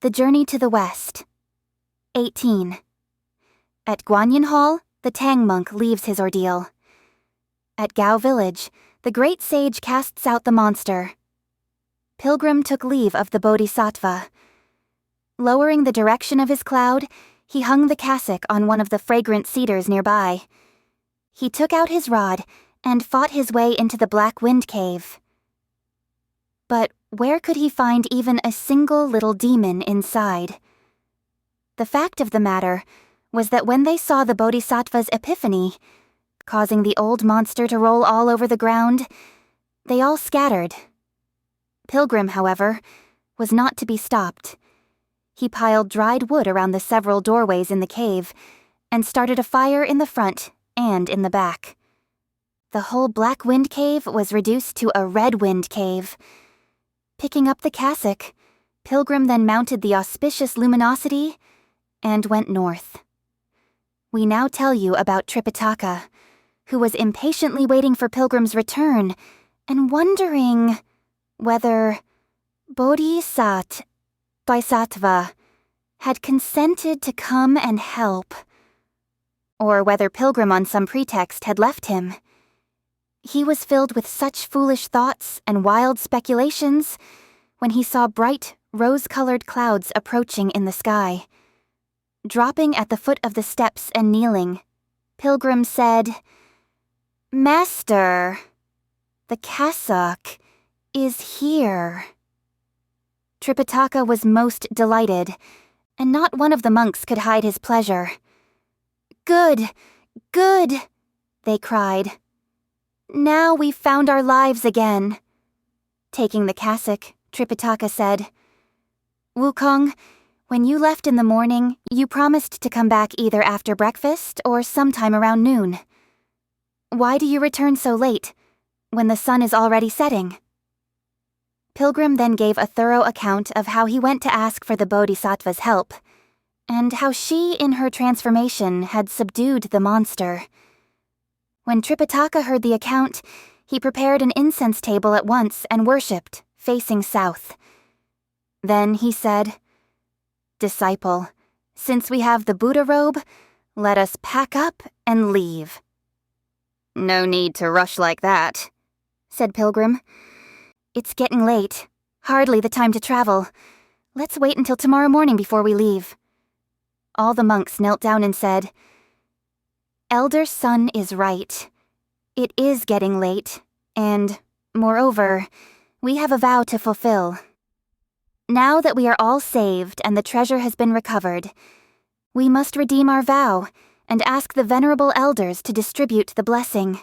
The Journey to the West. 18. At Guanyin Hall, the Tang monk leaves his ordeal. At Gao Village, the great sage casts out the monster. Pilgrim took leave of the Bodhisattva. Lowering the direction of his cloud, he hung the cassock on one of the fragrant cedars nearby. He took out his rod and fought his way into the Black Wind Cave. But where could he find even a single little demon inside? The fact of the matter was that when they saw the Bodhisattva's epiphany, causing the old monster to roll all over the ground, they all scattered. Pilgrim, however, was not to be stopped. He piled dried wood around the several doorways in the cave and started a fire in the front and in the back. The whole Black Wind Cave was reduced to a Red Wind Cave. Picking up the cassock, Pilgrim then mounted the auspicious luminosity and went north. We now tell you about Tripitaka, who was impatiently waiting for Pilgrim's return and wondering whether Bodhisattva had consented to come and help, or whether Pilgrim on some pretext had left him. He was filled with such foolish thoughts and wild speculations when he saw bright, rose-colored clouds approaching in the sky. Dropping at the foot of the steps and kneeling, Pilgrim said, "Master, the cassock is here." Tripitaka was most delighted, and not one of the monks could hide his pleasure. "Good, good," they cried. "Now we've found our lives again." Taking the cassock, Tripitaka said, "Wukong, when you left in the morning, you promised to come back either after breakfast or sometime around noon. Why do you return so late, when the sun is already setting?" Pilgrim then gave a thorough account of how he went to ask for the Bodhisattva's help, and how she, in her transformation, had subdued the monster. When Tripitaka heard the account, he prepared an incense table at once and worshipped, facing south. Then he said, "Disciple, since we have the Buddha robe, let us pack up and leave." "No need to rush like that," said Pilgrim. "It's getting late. Hardly the time to travel. Let's wait until tomorrow morning before we leave." All the monks knelt down and said, "Elder Sun is right. It is getting late, and, moreover, we have a vow to fulfill. Now that we are all saved and the treasure has been recovered, we must redeem our vow and ask the venerable elders to distribute the blessing.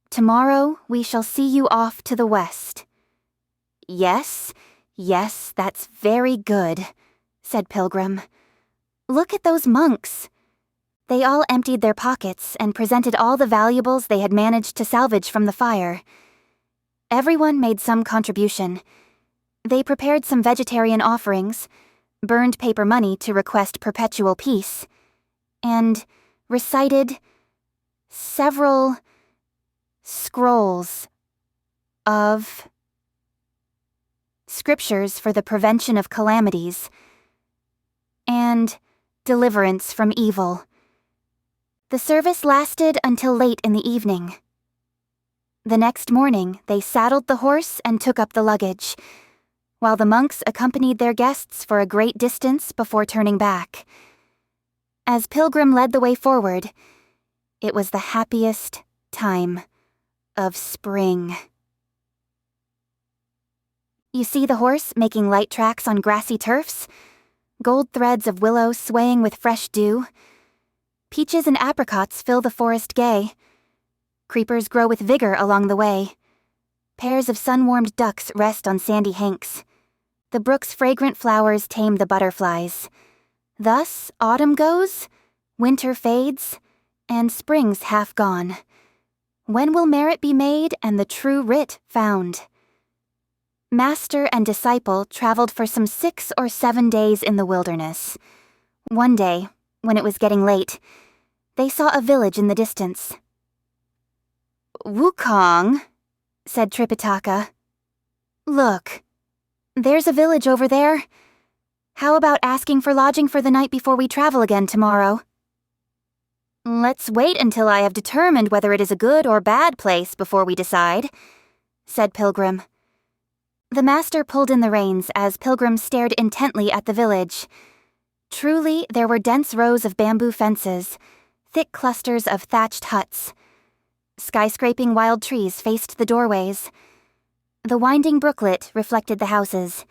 Tomorrow we shall see you off to the west." "Yes, yes, that's very good," said Pilgrim. "Look at those monks." They all emptied their pockets and presented all the valuables they had managed to salvage from the fire. Everyone made some contribution. They prepared some vegetarian offerings, burned paper money to request perpetual peace, and recited several scrolls of scriptures for the prevention of calamities and deliverance from evil. The service lasted until late in the evening. The next morning, they saddled the horse and took up the luggage, while the monks accompanied their guests for a great distance before turning back. As Pilgrim led the way forward, it was the happiest time of spring. You see the horse making light tracks on grassy turfs, gold threads of willow swaying with fresh dew. Peaches and apricots fill the forest gay. Creepers grow with vigor along the way. Pairs of sun-warmed ducks rest on sandy hanks. The brook's fragrant flowers tame the butterflies. Thus, autumn goes, winter fades, and spring's half gone. When will merit be made and the true writ found? Master and disciple traveled for some 6 or 7 days in the wilderness. One day, when it was getting late, they saw a village in the distance. "Wukong," said Tripitaka. "Look, there's a village over there. How about asking for lodging for the night before we travel again tomorrow? Let's wait until I have determined whether it is a good or bad place before we decide, said Pilgrim. The master pulled in the reins as Pilgrim stared intently at the village. Truly, there were dense rows of bamboo fences, thick clusters of thatched huts. Skyscraping wild trees faced the doorways. The winding brooklet reflected the houses.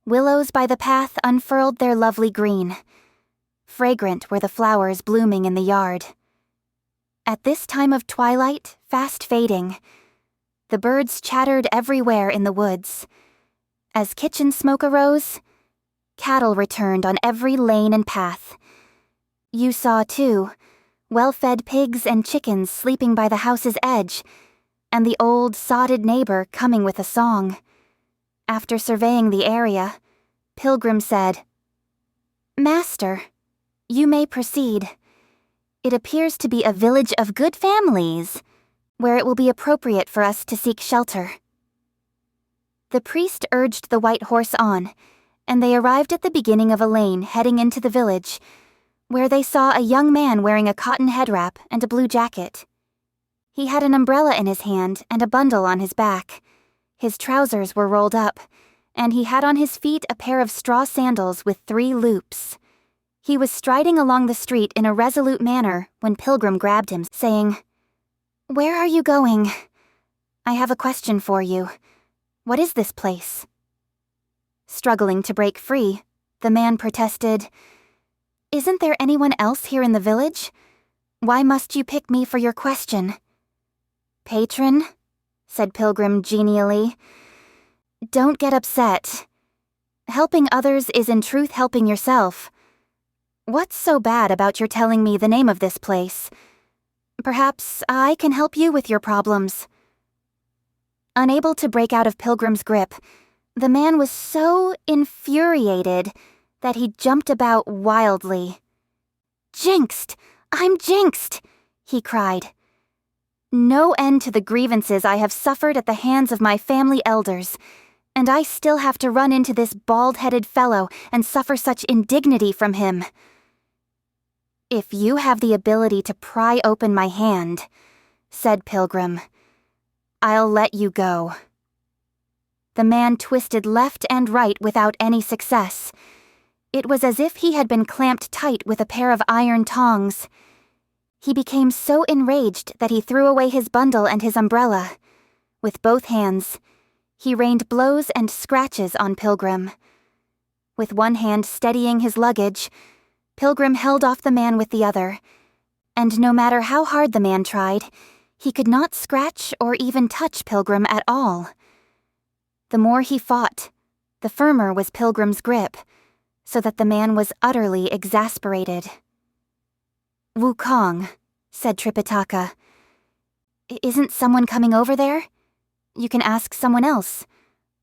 Willows by the path unfurled their lovely green. Fragrant were the flowers blooming in the yard. At this time of twilight, fast fading, the birds chattered everywhere in the woods. As kitchen smoke arose, cattle returned on every lane and path. You saw, too, well-fed pigs and chickens sleeping by the house's edge, and the old, sodded neighbor coming with a song. After surveying the area, Pilgrim said, "Master, you may proceed. It appears to be a village of good families, where it will be appropriate for us to seek shelter." The priest urged the white horse on, and they arrived at the beginning of a lane heading into the village, where they saw a young man wearing a cotton head wrap and a blue jacket. He had an umbrella in his hand and a bundle on his back. His trousers were rolled up, and he had on his feet a pair of straw sandals with 3 loops. He was striding along the street in a resolute manner when Pilgrim grabbed him, saying, "Where are you going? I have a question for you. What is this place?" Struggling to break free, the man protested, "Isn't there anyone else here in the village? Why must you pick me for your question?" "Patron," said Pilgrim genially, "don't get upset. Helping others is in truth helping yourself. What's so bad about your telling me the name of this place? Perhaps I can help you with your problems." Unable to break out of Pilgrim's grip, the man was so infuriated that he jumped about wildly. "Jinxed! I'm jinxed!" he cried. "No end to the grievances I have suffered at the hands of my family elders, and I still have to run into this bald-headed fellow and suffer such indignity from him. If you have the ability to pry open my hand," said Pilgrim, "I'll let you go." The man twisted left and right without any success. It was as if he had been clamped tight with a pair of iron tongs. He became so enraged that he threw away his bundle and his umbrella. With both hands, he rained blows and scratches on Pilgrim. With one hand steadying his luggage, Pilgrim held off the man with the other, and no matter how hard the man tried, he could not scratch or even touch Pilgrim at all. The more he fought, the firmer was Pilgrim's grip, so that the man was utterly exasperated. "Wukong," said Tripitaka. "Isn't someone coming over there? You can ask someone else.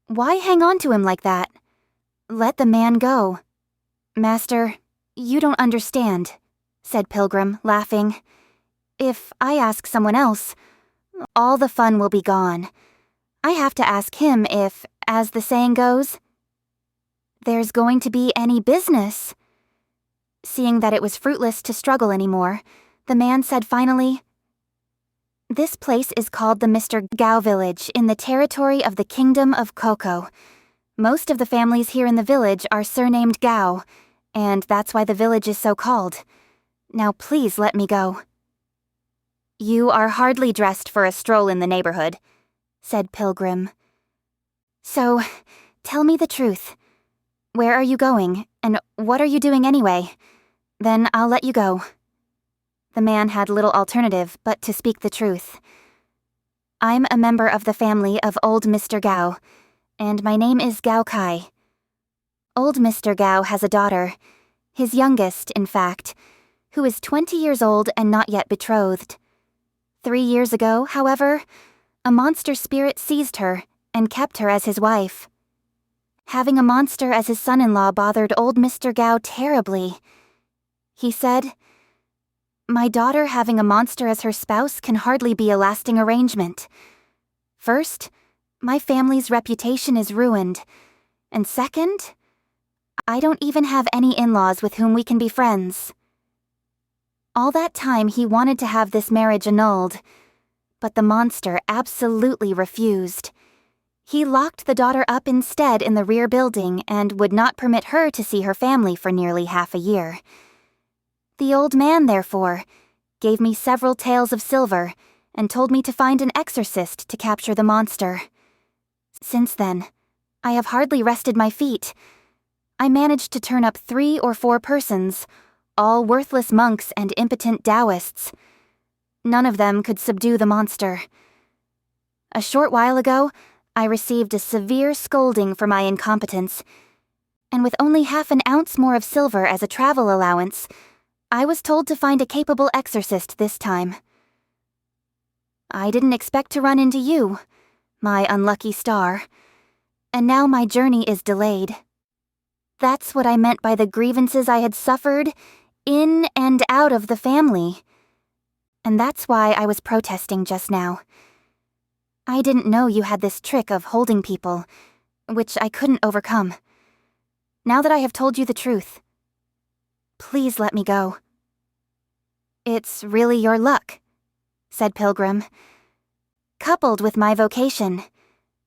Why hang on to him like that? Let the man go." "Master, you don't understand," said Pilgrim, laughing. "If I ask someone else, all the fun will be gone. I have to ask him if, as the saying goes, there's going to be any business." Seeing that it was fruitless to struggle anymore, the man said finally, "This place is called the Mr. Gao village in the territory of the Kingdom of Coco. Most of the families here in the village are surnamed Gao, and that's why the village is so called. Now please let me go." "You are hardly dressed for a stroll in the neighborhood," said Pilgrim. "So, tell me the truth. Where are you going, and what are you doing anyway? Then I'll let you go." The man had little alternative but to speak the truth. "I'm a member of the family of old Mr. Gao, and my name is Gao Kai. Old Mr. Gao has a daughter, his youngest, in fact, who is 20 years old and not yet betrothed. 3 years ago, however, a monster spirit seized her and kept her as his wife. Having a monster as his son-in-law bothered old Mr. Gao terribly. He said, 'My daughter having a monster as her spouse can hardly be a lasting arrangement. First, my family's reputation is ruined, and second, I don't even have any in-laws with whom we can be friends." All that time he wanted to have this marriage annulled, but the monster absolutely refused. He locked the daughter up instead in the rear building and would not permit her to see her family for nearly half a year. The old man, therefore, gave me several taels of silver and told me to find an exorcist to capture the monster. Since then, I have hardly rested my feet. I managed to turn up 3 or 4 persons, all worthless monks and impotent Taoists. None of them could subdue the monster. A short while ago, I received a severe scolding for my incompetence, and with only half an ounce more of silver as a travel allowance, I was told to find a capable exorcist this time. I didn't expect to run into you, my unlucky star, and now my journey is delayed. That's what I meant by the grievances I had suffered in and out of the family. And that's why I was protesting just now. I didn't know you had this trick of holding people, which I couldn't overcome. Now that I have told you the truth, please let me go." "It's really your luck," said Pilgrim. "Coupled with my vocation,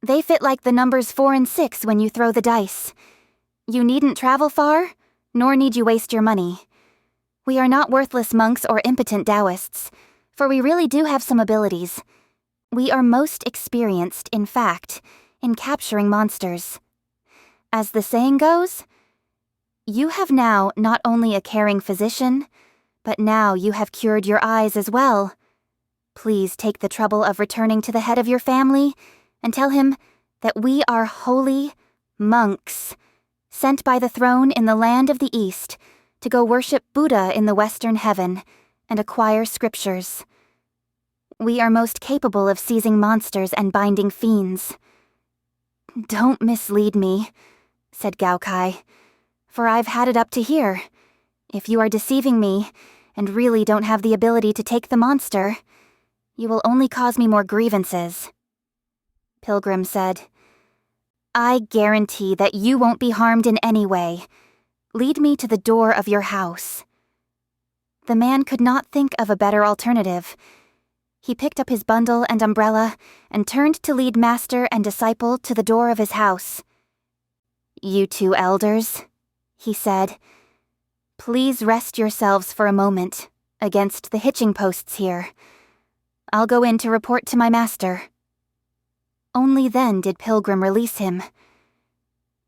they fit like the numbers 4 and 6 when you throw the dice. You needn't travel far, nor need you waste your money. We are not worthless monks or impotent Taoists, for we really do have some abilities. We are most experienced, in fact, in capturing monsters. As the saying goes, you have now not only a caring physician, but now you have cured your eyes as well. Please take the trouble of returning to the head of your family and tell him that we are holy monks, sent by the throne in the land of the East to go worship Buddha in the Western heaven and acquire scriptures. We are most capable of seizing monsters and binding fiends." "Don't mislead me," said Gao Kai, "for I've had it up to here. If you are deceiving me and really don't have the ability to take the monster, you will only cause me more grievances." Pilgrim said, "I guarantee that you won't be harmed in any way. Lead me to the door of your house." The man could not think of a better alternative. He picked up his bundle and umbrella and turned to lead master and disciple to the door of his house. "You 2 elders," he said, "please rest yourselves for a moment against the hitching posts here. I'll go in to report to my master." Only then did Pilgrim release him.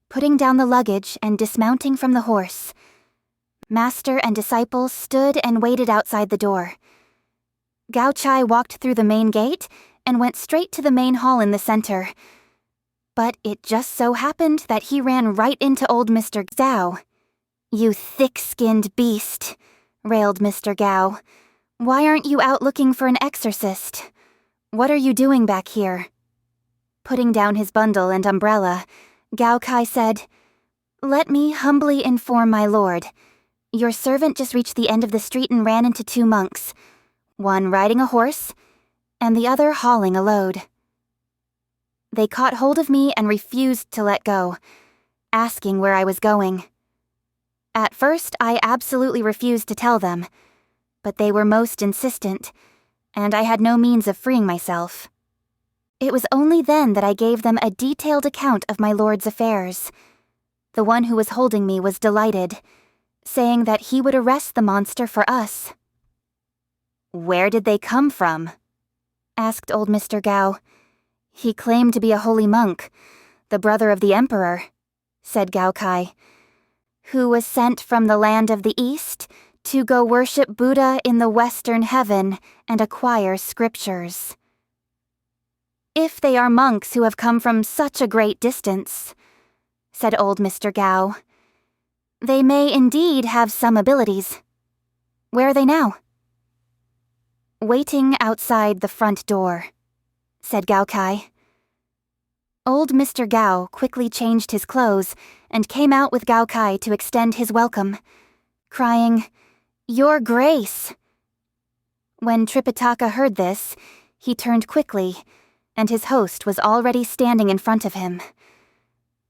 Putting down the luggage and dismounting from the horse, master and disciple stood and waited outside the door. Gao Chai walked through the main gate and went straight to the main hall in the center. But it just so happened that he ran right into old Mr. Zhao. "You thick-skinned beast," railed Mr. Gao. "Why aren't you out looking for an exorcist? What are you doing back here?" Putting down his bundle and umbrella, Gao Kai said, "Let me humbly inform my lord. Your servant just reached the end of the street and ran into 2 monks, one riding a horse, and the other hauling a load. They caught hold of me and refused to let go, asking where I was going. At first, I absolutely refused to tell them, but they were most insistent, and I had no means of freeing myself. It was only then that I gave them a detailed account of my lord's affairs. The one who was holding me was delighted, saying that he would arrest the monster for us." "Where did they come from?" asked old Mr. Gao. "He claimed to be a holy monk, the brother of the emperor," said Gao Kai, "who was sent from the land of the East to go worship Buddha in the Western heaven and acquire scriptures." "If they are monks who have come from such a great distance," said old Mr. Gao, "they may indeed have some abilities. Where are they now?" "Waiting outside the front door," said Gao Kai. Old Mr. Gao quickly changed his clothes and came out with Gao Kai to extend his welcome, crying, "Your Grace!" When Tripitaka heard this, he turned quickly, and his host was already standing in front of him.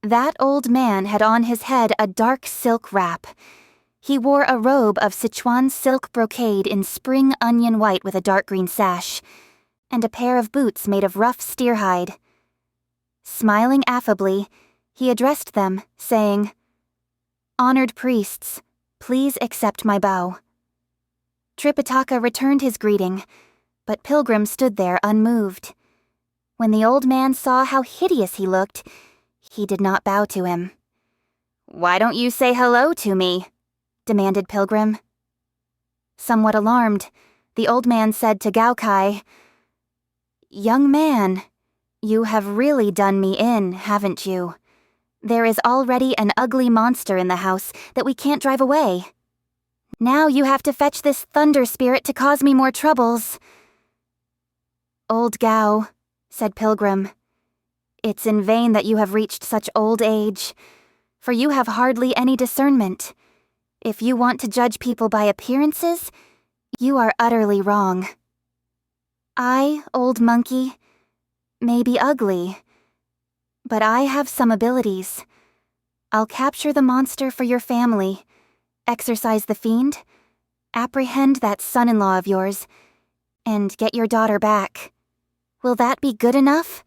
That old man had on his head a dark silk wrap. He wore a robe of Sichuan silk brocade in spring onion white with a dark green sash, and a pair of boots made of rough steer hide. Smiling affably, he addressed them, saying, "Honored priests, please accept my bow." Tripitaka returned his greeting, but Pilgrim stood there unmoved. When the old man saw how hideous he looked, he did not bow to him. "Why don't you say hello to me?" demanded Pilgrim. Somewhat alarmed, the old man said to Gaokai, "Young man, you have really done me in, haven't you? There is already an ugly monster in the house that we can't drive away. Now you have to fetch this thunder spirit to cause me more troubles." "Old Gao," said Pilgrim, "it's in vain that you have reached such old age, for you have hardly any discernment. If you want to judge people by appearances, you are utterly wrong. I, old monkey, may be ugly, but I have some abilities. I'll capture the monster for your family, exorcise the fiend, apprehend that son-in-law of yours, and get your daughter back. Will that be good enough?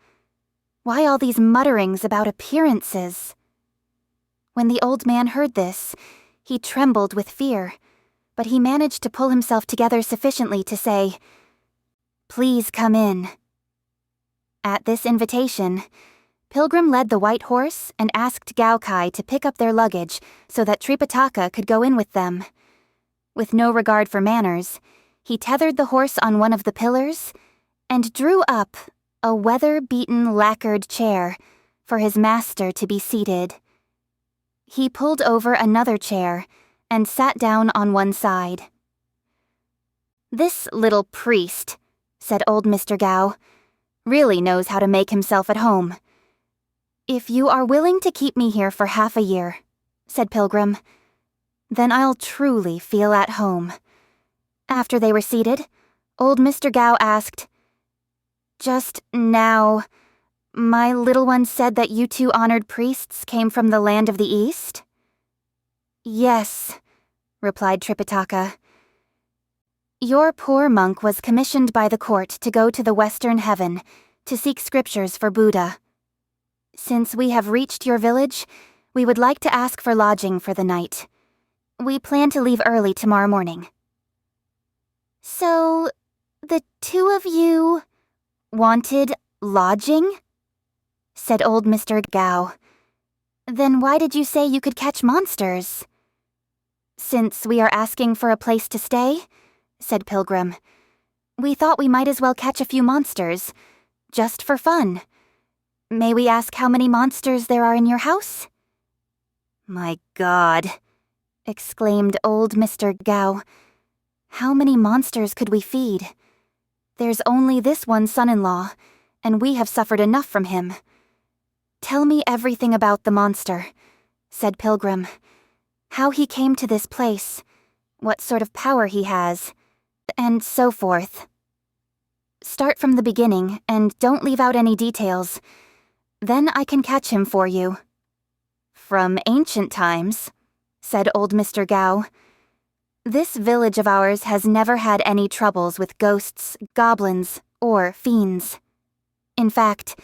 Why all these mutterings about appearances?" When the old man heard this, he trembled with fear, but he managed to pull himself together sufficiently to say, "Please come in." At this invitation, Pilgrim led the white horse and asked Gaokai to pick up their luggage so that Tripitaka could go in with them. With no regard for manners, he tethered the horse on one of the pillars and drew up a weather-beaten lacquered chair for his master to be seated. He pulled over another chair and sat down on one side. "This little priest," said old Mr. Gao, "really knows how to make himself at home. If you are willing to keep me here for half a year," said Pilgrim, "then I'll truly feel at home." After they were seated, old Mr. Gao asked, "Just now, my little one said that you two honored priests came from the land of the East?" "Yes," replied Tripitaka. "Your poor monk was commissioned by the court to go to the Western Heaven to seek scriptures for Buddha. Since we have reached your village, we would like to ask for lodging for the night. We plan to leave early tomorrow morning." "So, the two of you wanted lodging?" said old Mr. Gao. "Then why did you say you could catch monsters?" "Since we are asking for a place to stay," said Pilgrim, "we thought we might as well catch a few monsters, just for fun. May we ask how many monsters there are in your house?" "My God," exclaimed old Mr. Gao. "How many monsters could we feed? There's only this one son-in-law, and we have suffered enough from him." "Tell me everything about the monster," said Pilgrim. "How he came to this place, what sort of power he has, and so forth. Start from the beginning, and don't leave out any details. Then I can catch him for you." "From ancient times," said old Mr. Gao. "This village of ours has never had any troubles with ghosts, goblins, or fiends. In fact,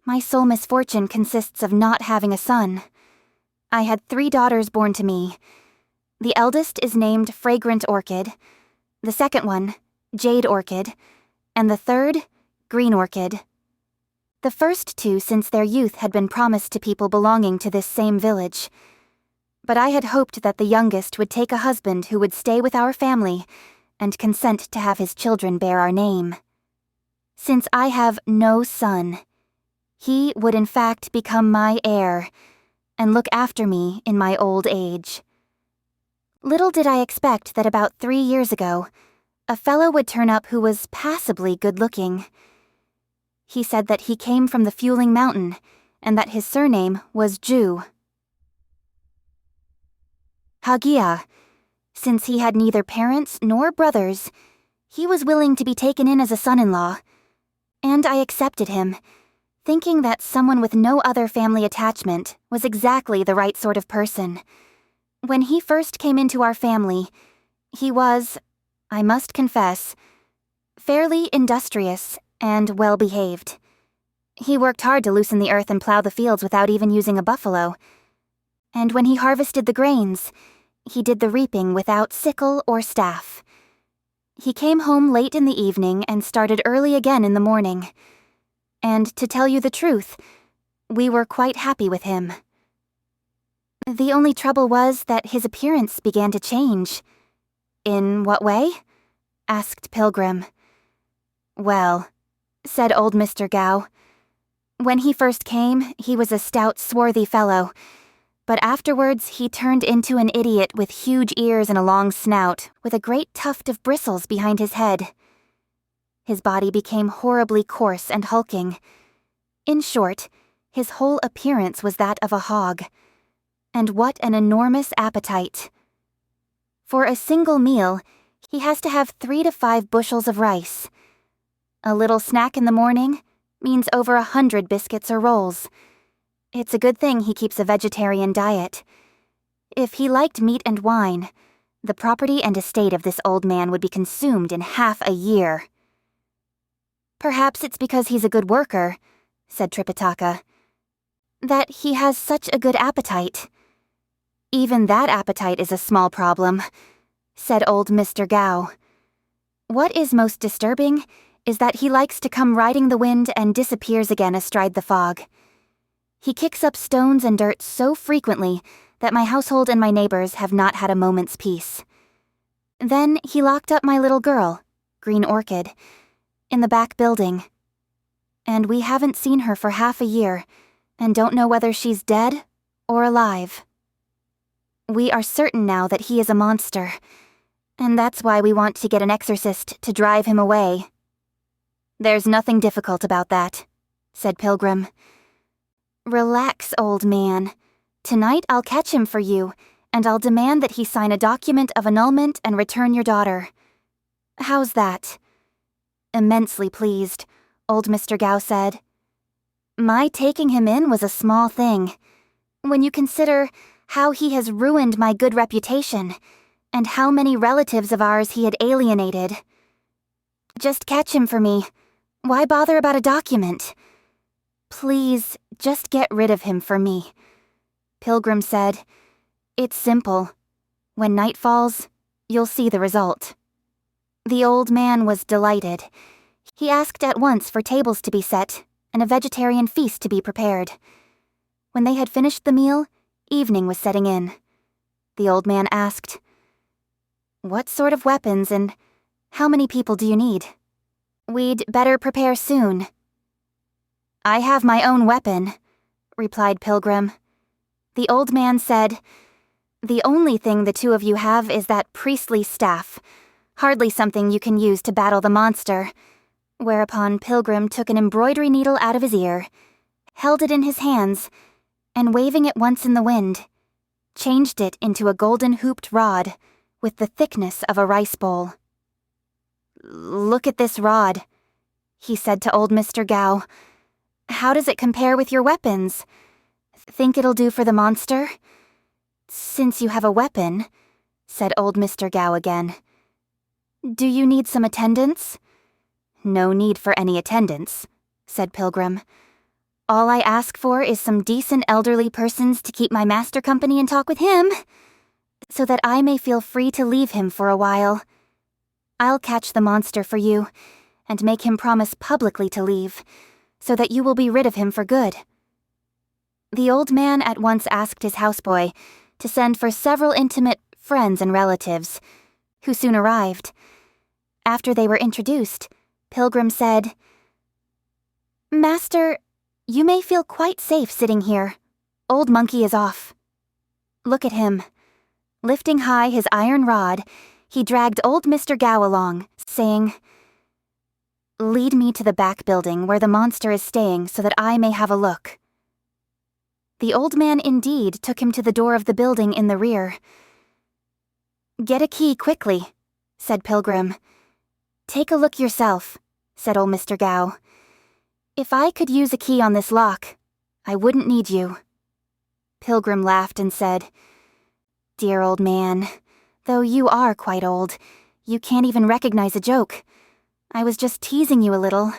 my sole misfortune consists of not having a son. I had 3 daughters born to me. The eldest is named Fragrant Orchid, the second one, Jade Orchid, and the third, Green Orchid. The first 2 since their youth had been promised to people belonging to this same village. But I had hoped that the youngest would take a husband who would stay with our family and consent to have his children bear our name. Since I have no son, he would in fact become my heir and look after me in my old age. Little did I expect that about 3 years ago, a fellow would turn up who was passably good-looking. He said that he came from the Fueling Mountain and that his surname was Ju. Hagia, since he had neither parents nor brothers, he was willing to be taken in as a son-in-law, and I accepted him, thinking that someone with no other family attachment was exactly the right sort of person. When he first came into our family, he was, I must confess, fairly industrious and well-behaved. He worked hard to loosen the earth and plow the fields without even using a buffalo. And when he harvested the grains, he did the reaping without sickle or staff. He came home late in the evening and started early again in the morning. And to tell you the truth, we were quite happy with him. The only trouble was that his appearance began to change. In what way? Asked Pilgrim. Well, said old Mr. Gao. When he first came, he was a stout, swarthy fellow, but afterwards he turned into an idiot with huge ears and a long snout, with a great tuft of bristles behind his head. His body became horribly coarse and hulking. In short, his whole appearance was that of a hog. And what an enormous appetite. For a single meal, he has to have 3 to 5 bushels of rice. A little snack in the morning means over 100 biscuits or rolls. It's a good thing he keeps a vegetarian diet. If he liked meat and wine, the property and estate of this old man would be consumed in half a year. Perhaps it's because he's a good worker, said Tripitaka, that he has such a good appetite. Even that appetite is a small problem, said old Mr. Gao. What is most disturbing is that he likes to come riding the wind and disappears again astride the fog. He kicks up stones and dirt so frequently that my household and my neighbors have not had a moment's peace. Then he locked up my little girl, Green Orchid, in the back building. And we haven't seen her for half a year and don't know whether she's dead or alive. We are certain now that he is a monster, and that's why we want to get an exorcist to drive him away. There's nothing difficult about that, said Pilgrim. Relax, old man. Tonight I'll catch him for you, and I'll demand that he sign a document of annulment and return your daughter. How's that? Immensely pleased, old Mr. Gao said. My taking him in was a small thing. When you consider how he has ruined my good reputation, and how many relatives of ours he had alienated. Just catch him for me. Why bother about a document? Please, just get rid of him for me. Pilgrim said, It's simple. When night falls, you'll see the result. The old man was delighted. He asked at once for tables to be set and a vegetarian feast to be prepared. When they had finished the meal, evening was setting in. The old man asked, What sort of weapons and how many people do you need? We'd better prepare soon. I have my own weapon, replied Pilgrim. The old man said, The only thing the two of you have is that priestly staff, hardly something you can use to battle the monster. Whereupon Pilgrim took an embroidery needle out of his ear, held it in his hands, and waving it once in the wind, changed it into a golden hooped rod with the thickness of a rice bowl. Look at this rod, he said to old Mr. Gao. How does it compare with your weapons? Think it'll do for the monster? Since you have a weapon, said old Mr. Gao again. Do you need some attendance? No need for any attendance, said Pilgrim. All I ask for is some decent elderly persons to keep my master company and talk with him, so that I may feel free to leave him for a while. I'll catch the monster for you, and make him promise publicly to leave, so that you will be rid of him for good. The old man at once asked his houseboy to send for several intimate friends and relatives, who soon arrived. After they were introduced, Pilgrim said, Master, you may feel quite safe sitting here. Old Monkey is off. Look at him. Lifting high his iron rod, he dragged old Mr. Gao along, saying, Lead me to the back building where the monster is staying so that I may have a look. The old man indeed took him to the door of the building in the rear. Get a key quickly, said Pilgrim. Take a look yourself, said old Mr. Gao. If I could use a key on this lock, I wouldn't need you." Pilgrim laughed and said, "Dear old man, though you are quite old, you can't even recognize a joke. I was just teasing you a little,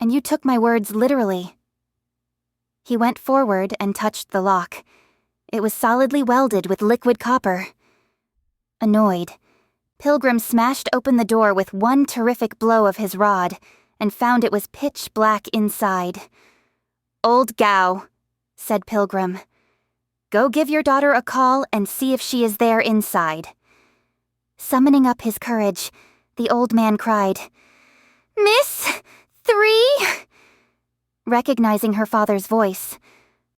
and you took my words literally." He went forward and touched the lock. It was solidly welded with liquid copper. Annoyed, Pilgrim smashed open the door with one terrific blow of his rod and found it was pitch black inside. "Old Gao," said Pilgrim, "go give your daughter a call and see if she is there inside." Summoning up his courage, the old man cried, "Miss 3?" Recognizing her father's voice,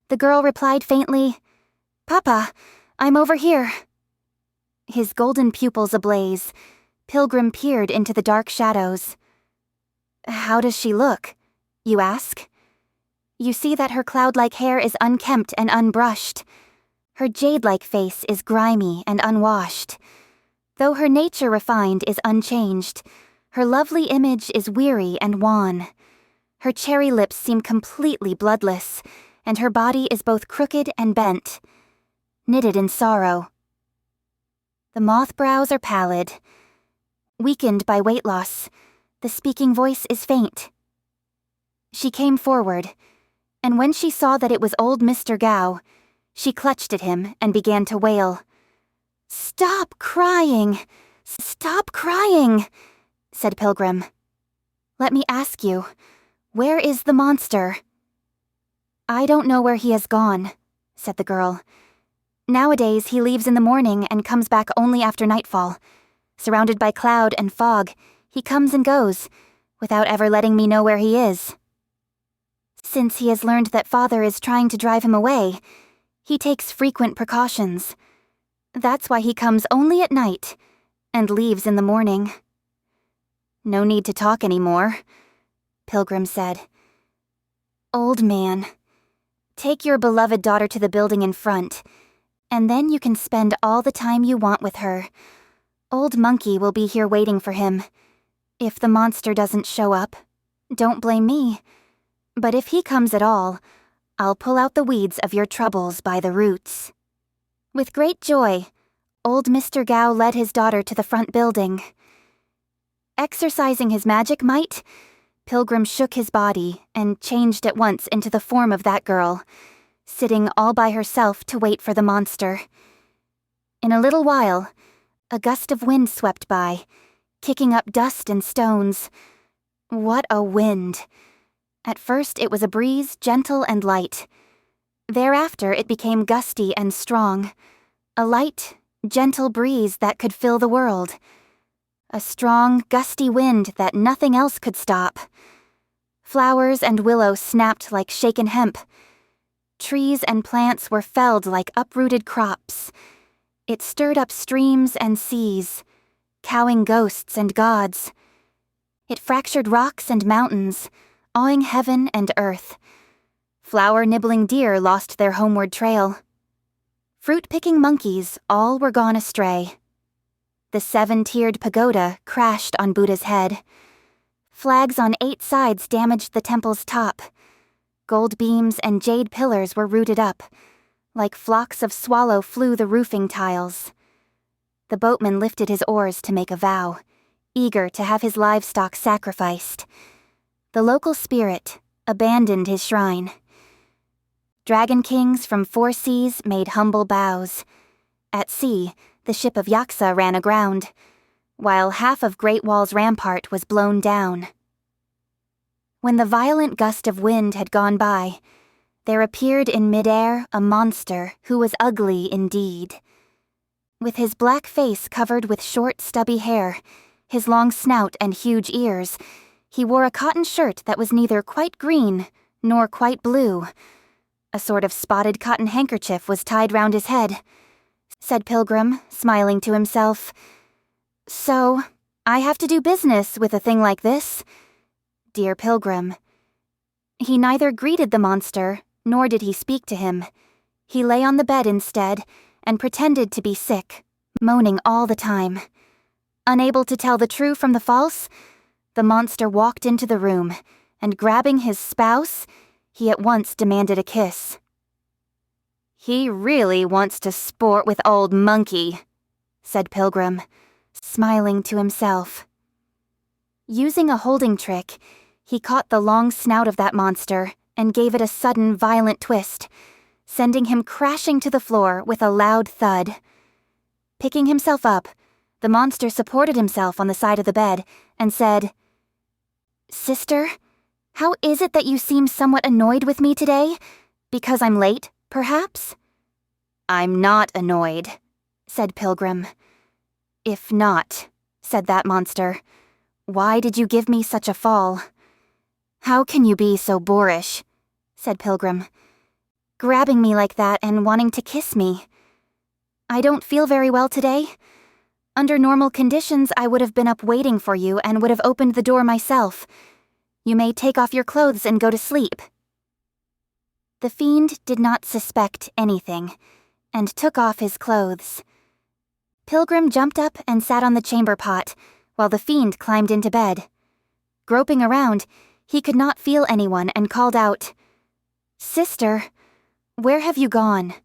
the girl replied faintly, "Papa, I'm over here." His golden pupils ablaze, Pilgrim peered into the dark shadows. "How does she look?" you ask. You see that her cloud-like hair is unkempt and unbrushed. Her jade-like face is grimy and unwashed. Though her nature refined is unchanged, her lovely image is weary and wan. Her cherry lips seem completely bloodless, and her body is both crooked and bent, knitted in sorrow. The moth brows are pallid. Weakened by weight loss, the speaking voice is faint. She came forward, and when she saw that it was old Mr. Gao, she clutched at him and began to wail. "Stop crying! Stop crying!" said Pilgrim. "Let me ask you, where is the monster?" "I don't know where he has gone," said the girl. "Nowadays he leaves in the morning and comes back only after nightfall. Surrounded by cloud and fog, he comes and goes, without ever letting me know where he is. Since he has learned that father is trying to drive him away, he takes frequent precautions. That's why he comes only at night, and leaves in the morning." "No need to talk anymore," Pilgrim said. "Old man, take your beloved daughter to the building in front, and then you can spend all the time you want with her. Old Monkey will be here waiting for him. If the monster doesn't show up, don't blame me. But if he comes at all, I'll pull out the weeds of your troubles by the roots." With great joy, old Mr. Gao led his daughter to the front building. Exercising his magic might, Pilgrim shook his body and changed at once into the form of that girl, sitting all by herself to wait for the monster. In a little while, a gust of wind swept by, kicking up dust and stones. What a wind! At first it was a breeze, gentle and light. Thereafter it became gusty and strong, a light, gentle breeze that could fill the world. A strong, gusty wind that nothing else could stop. Flowers and willow snapped like shaken hemp. Trees and plants were felled like uprooted crops. It stirred up streams and seas, cowing ghosts and gods. It fractured rocks and mountains, awing heaven and earth. Flower-nibbling deer lost their homeward trail. Fruit-picking monkeys all were gone astray. The 7-tiered pagoda crashed on Buddha's head. Flags on 8 sides damaged the temple's top. Gold beams and jade pillars were rooted up. Like flocks of swallow flew the roofing tiles. The boatman lifted his oars to make a vow, eager to have his livestock sacrificed. The local spirit abandoned his shrine. Dragon kings from 4 seas made humble bows. At sea, the ship of Yaksa ran aground, while half of Great Wall's rampart was blown down. When the violent gust of wind had gone by, there appeared in midair a monster who was ugly indeed. With his black face covered with short, stubby hair, his long snout and huge ears, he wore a cotton shirt that was neither quite green nor quite blue. A sort of spotted cotton handkerchief was tied round his head, said Pilgrim, smiling to himself. "So, I have to do business with a thing like this? Dear Pilgrim." He neither greeted the monster, nor did he speak to him. He lay on the bed instead, and pretended to be sick, moaning all the time. Unable to tell the true from the false, the monster walked into the room, and grabbing his spouse, he at once demanded a kiss. "He really wants to sport with old monkey," said Pilgrim, smiling to himself. Using a holding trick, he caught the long snout of that monster and gave it a sudden, violent twist, sending him crashing to the floor with a loud thud. Picking himself up, the monster supported himself on the side of the bed and said, "Sister, how is it that you seem somewhat annoyed with me today? Because I'm late, perhaps?" "I'm not annoyed," said Pilgrim. "If not," said that monster, "why did you give me such a fall?" "How can you be so boorish?" said Pilgrim, "grabbing me like that and wanting to kiss me. I don't feel very well today. Under normal conditions, I would have been up waiting for you and would have opened the door myself. You may take off your clothes and go to sleep." The fiend did not suspect anything, and took off his clothes. Pilgrim jumped up and sat on the chamber pot, while the fiend climbed into bed. Groping around, he could not feel anyone and called out, "Sister, where have you gone?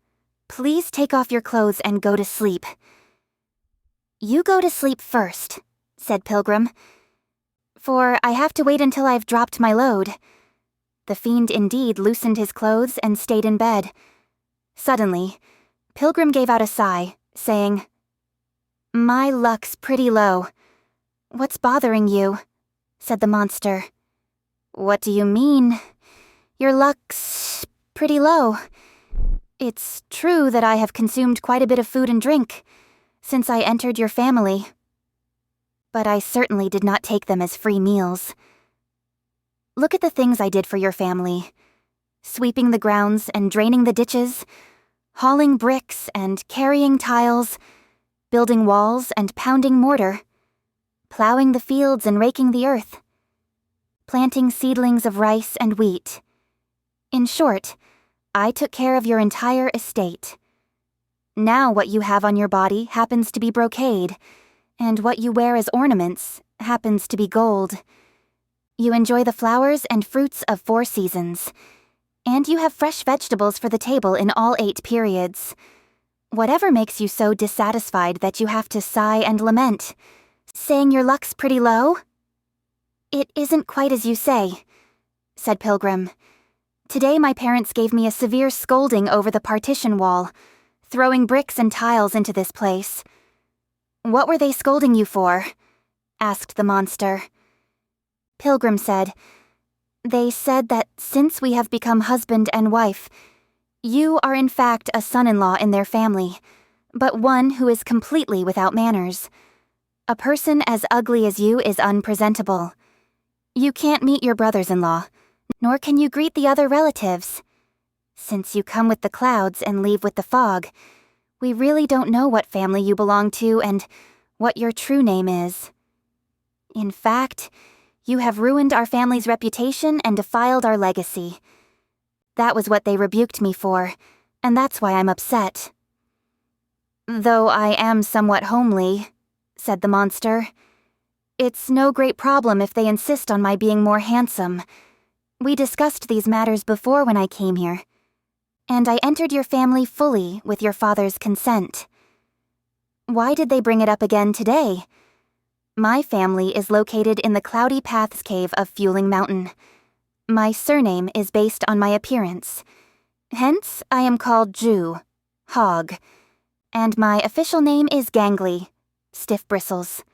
Please take off your clothes and go to sleep." "You go to sleep first," said Pilgrim, "for I have to wait until I've dropped my load." The fiend indeed loosened his clothes and stayed in bed. Suddenly, Pilgrim gave out a sigh, saying, "My luck's pretty low." "What's bothering you?" said the monster. "What do you mean? Your luck's pretty low. It's true that I have consumed quite a bit of food and drink since I entered your family. But I certainly did not take them as free meals. Look at the things I did for your family. Sweeping the grounds and draining the ditches, hauling bricks and carrying tiles, building walls and pounding mortar, plowing the fields and raking the earth, planting seedlings of rice and wheat. In short, I took care of your entire estate. Now what you have on your body happens to be brocade, and what you wear as ornaments happens to be gold. You enjoy the flowers and fruits of 4 seasons, and you have fresh vegetables for the table in all 8 periods. Whatever makes you so dissatisfied that you have to sigh and lament, saying your luck's pretty low?" "It isn't quite as you say," said Pilgrim. "Today my parents gave me a severe scolding over the partition wall, throwing bricks and tiles into this place." "What were they scolding you for?" asked the monster. Pilgrim said, "They said that since we have become husband and wife, you are in fact a son-in-law in their family, but one who is completely without manners. A person as ugly as you is unpresentable. You can't meet your brothers-in-law, nor can you greet the other relatives. Since you come with the clouds and leave with the fog, we really don't know what family you belong to and what your true name is. In fact, you have ruined our family's reputation and defiled our legacy. That was what they rebuked me for, and that's why I'm upset." "Though I am somewhat homely," said the monster, "it's no great problem if they insist on my being more handsome. We discussed these matters before when I came here, and I entered your family fully with your father's consent. Why did they bring it up again today? My family is located in the Cloudy Paths Cave of Fueling Mountain. My surname is based on my appearance. Hence, I am called Ju, Hog, and my official name is Gangly, Stiff Bristles.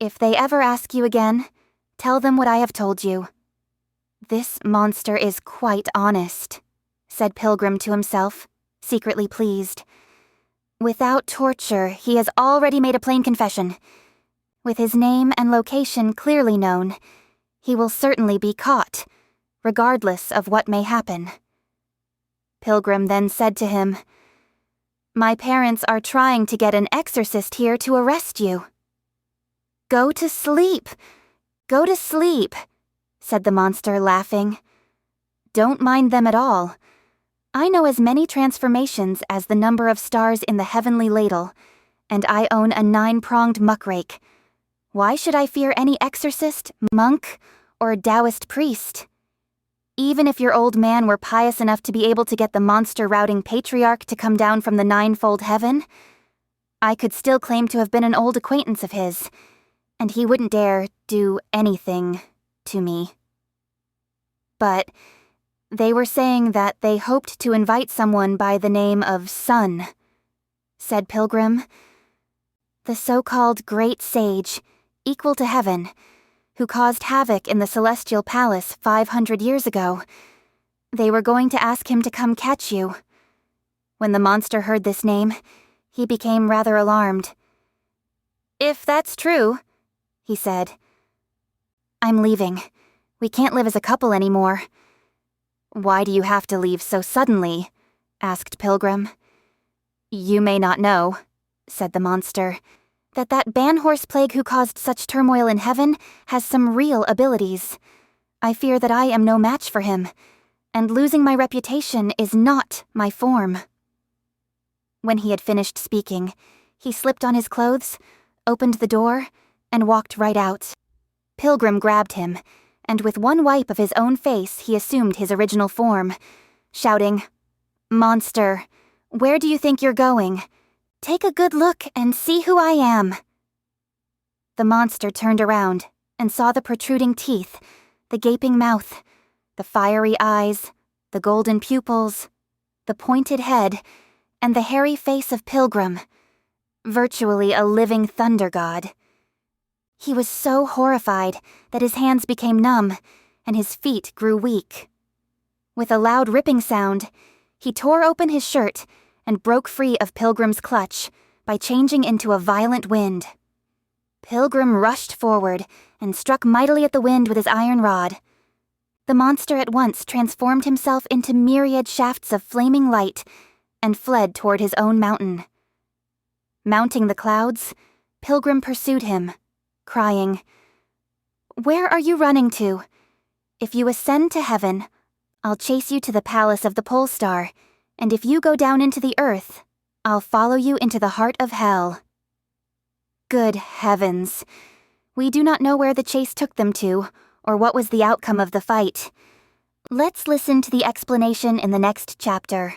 If they ever ask you again, tell them what I have told you." "This monster is quite honest," said Pilgrim to himself, secretly pleased. "Without torture, he has already made a plain confession. With his name and location clearly known, he will certainly be caught, regardless of what may happen." Pilgrim then said to him, "My parents are trying to get an exorcist here to arrest you." "Go to sleep! Go to sleep!" said the monster, laughing. "Don't mind them at all. I know as many transformations as the number of stars in the heavenly ladle, and I own a 9-pronged muckrake. Why should I fear any exorcist, monk, or Taoist priest. Even if your old man were pious enough to be able to get the monster-routing patriarch to come down from the ninefold heaven, I could still claim to have been an old acquaintance of his, and he wouldn't dare do anything to me. But they were saying that they hoped to invite someone by the name of Sun, said Pilgrim. The so-called Great Sage, equal to heaven, who caused havoc in the Celestial Palace 500 years ago. They were going to ask him to come catch you. When the monster heard this name, he became rather alarmed. If that's true, he said. I'm leaving. We can't live as a couple anymore. Why do you have to leave so suddenly? Asked Pilgrim. You may not know, said the monster, that ban-horse plague who caused such turmoil in heaven has some real abilities. I fear that I am no match for him, and losing my reputation is not my form. When he had finished speaking, he slipped on his clothes, opened the door, and walked right out. Pilgrim grabbed him, and with one wipe of his own face he assumed his original form, shouting, "Monster, where do you think you're going? Take a good look and see who I am." The monster turned around and saw the protruding teeth, the gaping mouth, the fiery eyes, the golden pupils, the pointed head, and the hairy face of Pilgrim, virtually a living thunder god. He was so horrified that his hands became numb and his feet grew weak. With a loud ripping sound, he tore open his shirt and broke free of Pilgrim's clutch by changing into a violent wind. Pilgrim rushed forward and struck mightily at the wind with his iron rod. The monster at once transformed himself into myriad shafts of flaming light and fled toward his own mountain. Mounting the clouds, Pilgrim pursued him, crying, "Where are you running to? If you ascend to heaven, I'll chase you to the palace of the pole star, and if you go down into the earth, I'll follow you into the heart of hell." Good heavens. We do not know where the chase took them to, or what was the outcome of the fight. Let's listen to the explanation in the next chapter.